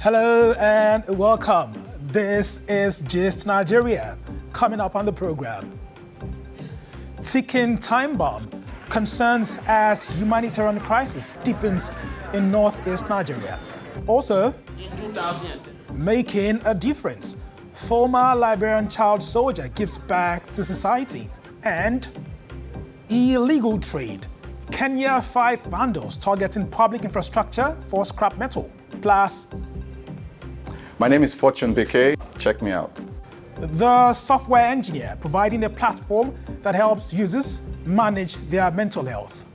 Hello and welcome. This is Gist Nigeria. Coming up on the program. Ticking time bomb concerns as humanitarian crisis deepens in northeast Nigeria. Also, in 2000, making a difference. Former Liberian child soldier gives back to society. And illegal trade. Kenya fights vandals targeting public infrastructure for scrap metal. Plus, my name is Fortune Beke. Check me out. The software engineer providing a platform that helps users manage their mental health.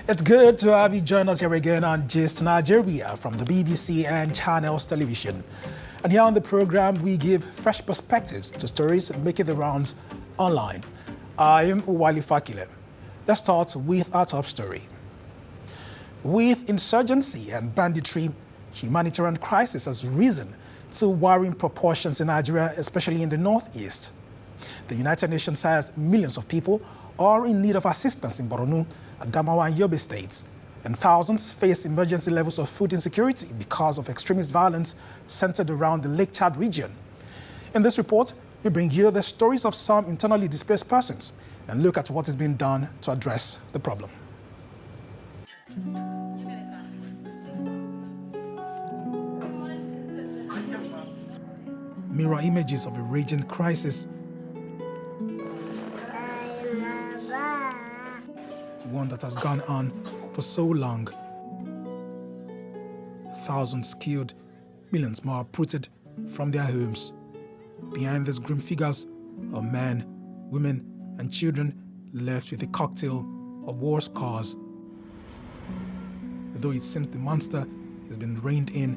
It's good to have you join us here again on Gist Nigeria from the BBC and Channels Television. And here on the program, we give fresh perspectives to stories making the rounds online. I am Uwali Fakile. Let's start with our top story. With insurgency and banditry, humanitarian crisis has risen to worrying proportions in Nigeria, especially in the northeast. The United Nations says millions of people are in need of assistance in Borno, Adamawa and Yobe states, and thousands face emergency levels of food insecurity because of extremist violence centered around the Lake Chad region. In this report, we bring you the stories of some internally displaced persons and look at what is being done to address the problem. Mirror images of a raging crisis. One that has gone on for so long. Thousands killed, millions more uprooted from their homes. Behind these grim figures are men, women, and children left with a cocktail of war scars. Though it seems the monster has been reined in,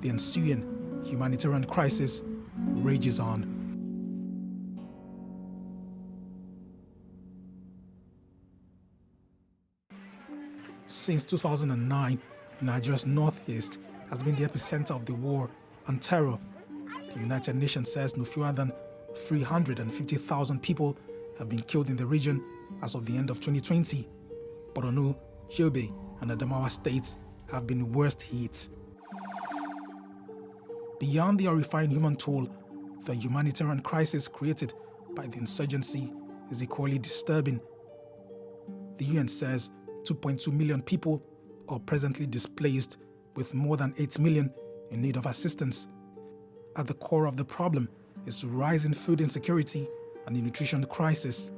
the ensuing humanitarian crisis rages on. Since 2009, Nigeria's northeast has been the epicenter of the war on terror. The United Nations says no fewer than 350,000 people have been killed in the region as of the end of 2020. Borno, Yobe, and Adamawa states have been worst hit. Beyond the horrifying human toll, the humanitarian crisis created by the insurgency is equally disturbing. The UN says 2.2 million people are presently displaced, with more than 8 million in need of assistance. At the core of the problem is rising food insecurity and the nutrition crisis.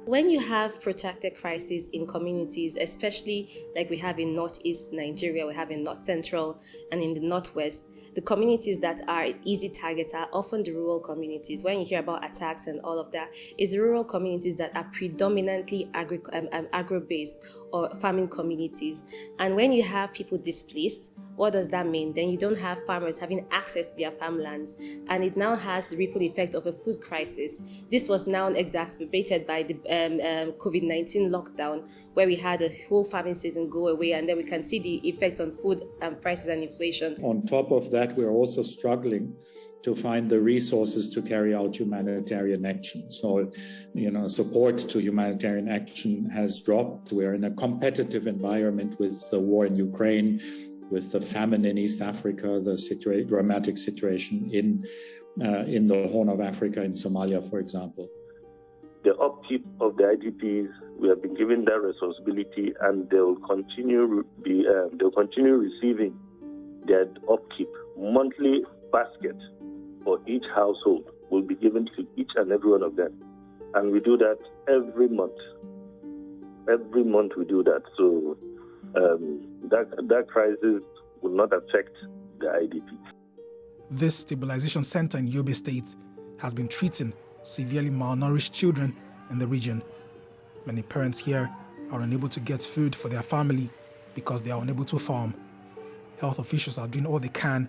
When you have protracted crises in communities, especially like we have in northeast Nigeria, we have in north central and in the northwest, the communities that are easy targets are often the rural communities. When you hear about attacks and all of that, it's rural communities that are predominantly agro-based or farming communities. And when you have people displaced, what does that mean? Then you don't have farmers having access to their farmlands, and it now has the ripple effect of a food crisis. This was now exacerbated by the COVID-19 lockdown, where we had a whole farming season go away, and then we can see the effect on food prices and inflation. On top of that, we're also struggling to find the resources to carry out humanitarian action. So, support to humanitarian action has dropped. We're in a competitive environment with the war in Ukraine, with the famine in East Africa, the dramatic situation in the Horn of Africa, in Somalia, for example. The upkeep of the IDPs, we have been given that responsibility, and they'll continue receiving that upkeep. Monthly basket for each household will be given to each and every one of them, and we do that every month. Every month we do that, so that crisis will not affect the IDPs. This stabilization center in Yobe State has been treating severely malnourished children in the region. Many parents here are unable to get food for their family because they are unable to farm. Health officials are doing all they can,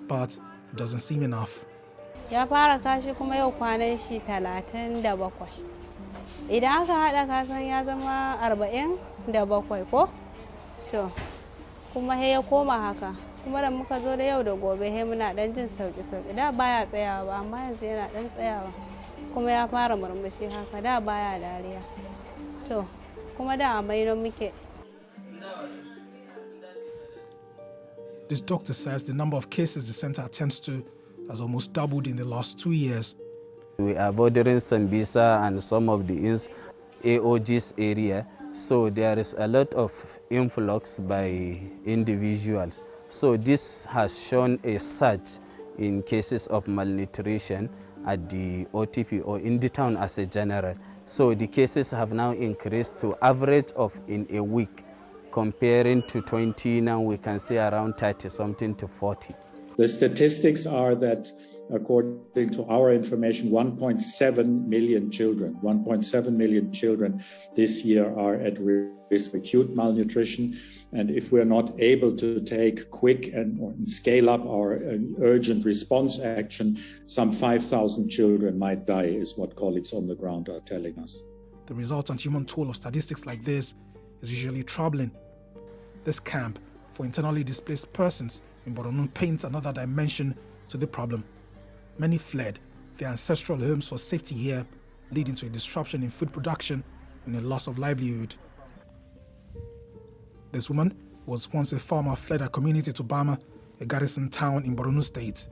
but it doesn't seem enough. Ya fara kashi kuma yau kwanan shi 37. Idan aka hada kasan ya zama 47 ko? To, kuma ya koma haka. kuma da muka zo da yau da gobe he muna dan jin sauki da baya tsayawa ba amma yanzu yana dan tsayawa kuma ya fara murmushi haka da baya dariya to kuma da amai nan muke. This doctor says the number of cases the center attends to has almost doubled in the last 2 years. We are bordering Sambisa and some of the AOG's area, so there is a lot of influx by individuals. So this has shown a surge in cases of malnutrition at the OTP or in the town as a general. So the cases have now increased to average of in a week. Comparing to 20 now, we can say around 30 something to 40. The statistics are that, according to our information, 1.7 million children this year are at risk of acute malnutrition. And if we're not able to take quick and scale up our urgent response action, some 5,000 children might die, is what colleagues on the ground are telling us. The resultant human toll of statistics like this is usually troubling. This camp for internally displaced persons in Borno paints another dimension to the problem. Many fled their ancestral homes for safety here, leading to a disruption in food production and a loss of livelihood. This woman was once a farmer, fled her community to Bama, a garrison town in Borno State.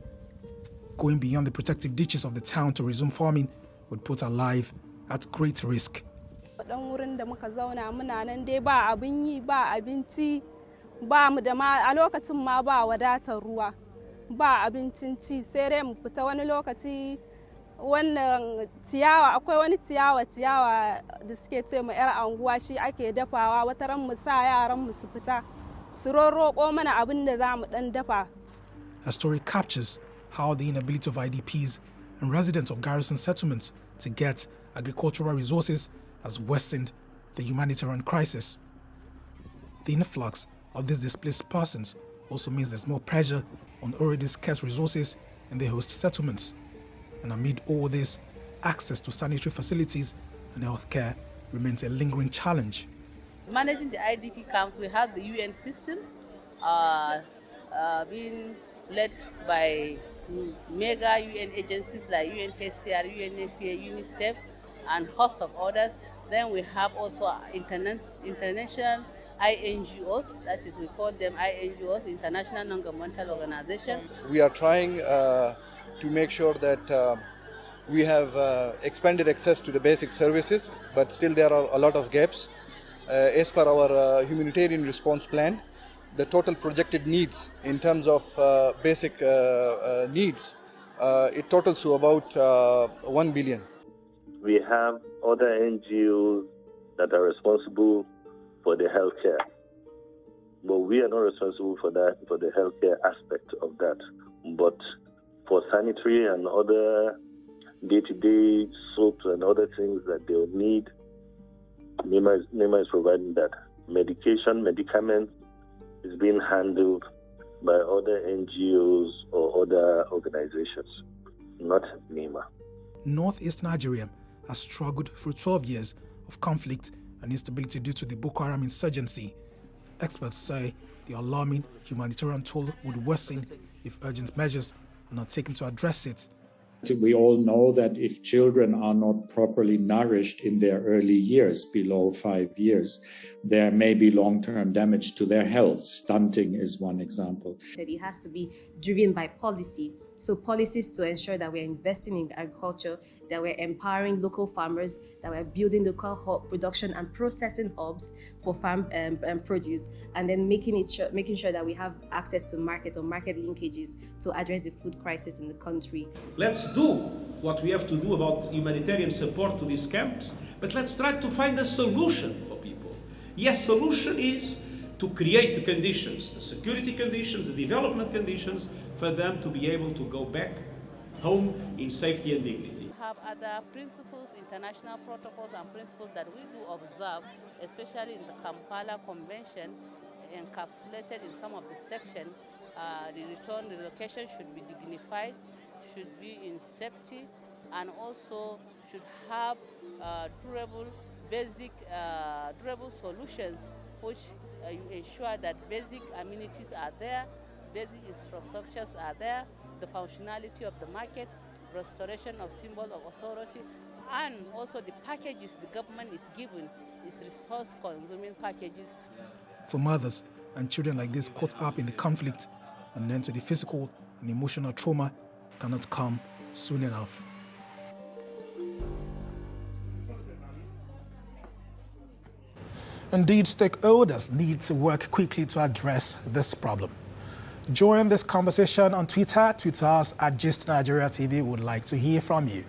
Going beyond the protective ditches of the town to resume farming would put her life at great risk. Dan wurin da muka zauna muna nan dai ba abin yi ba abinci ba mu da ma a lokacin ma ba wadatar ruwa ba abincin ci sai dai mu fita wani lokaci wannan ciyawa akwai wani ciyawa da suke ce mu yar anguwa shi ake dafawa wata ran mu sa yaran mu su fita su rorroko mana abin da za mu dan dafa. Her story captures how the inability of IDPs and residents of garrison settlements to get agricultural resources has worsened the humanitarian crisis. The influx of these displaced persons also means there's more pressure on already scarce resources in the host settlements. And amid all this, access to sanitary facilities and healthcare remains a lingering challenge. Managing the IDP camps, we have the UN system being led by mega UN agencies like UNHCR, UNFPA, UNICEF, and host of others. Then we have also international INGOs, that is, we call them INGOs, International Non-Governmental Organization. We are trying to make sure that we have expanded access to the basic services, but still there are a lot of gaps. As per our humanitarian response plan, the total projected needs in terms of basic needs, it totals to about 1 billion. We have other NGOs that are responsible for the healthcare, but we are not responsible for that, for the healthcare aspect of that. But for sanitary and other day-to-day soaps and other things that they'll need, NEMA is providing that. Medicaments is being handled by other NGOs or other organizations, not NEMA. Northeast Nigeria has struggled through 12 years of conflict and instability due to the Boko Haram insurgency. Experts say the alarming humanitarian toll would worsen if urgent measures are not taken to address it. We all know that if children are not properly nourished in their early years, below 5 years, there may be long-term damage to their health. Stunting is one example. It has to be driven by policy. So policies to ensure that we're investing in agriculture, that we're empowering local farmers, that we're building local production and processing hubs for farm produce, and then making sure that we have access to market or market linkages to address the food crisis in the country. Let's do what we have to do about humanitarian support to these camps, but let's try to find a solution for people. Yes, solution is to create the conditions, the security conditions, the development conditions for them to be able to go back home in safety and dignity. We have other principles, international protocols and principles that we do observe, especially in the Kampala Convention, encapsulated in some of the section. The relocation should be dignified, should be in safety, and also should have durable solutions which you ensure that basic amenities are there, basic infrastructures are there, the functionality of the market, restoration of symbol of authority, and also the packages the government is giving is resource-consuming packages. For mothers and children like this caught up in the conflict, an end to the physical and emotional trauma cannot come soon enough. Indeed, stakeholders need to work quickly to address this problem. Join this conversation on Twitter. Tweet us at GistNigeria TV. We would like to hear from you.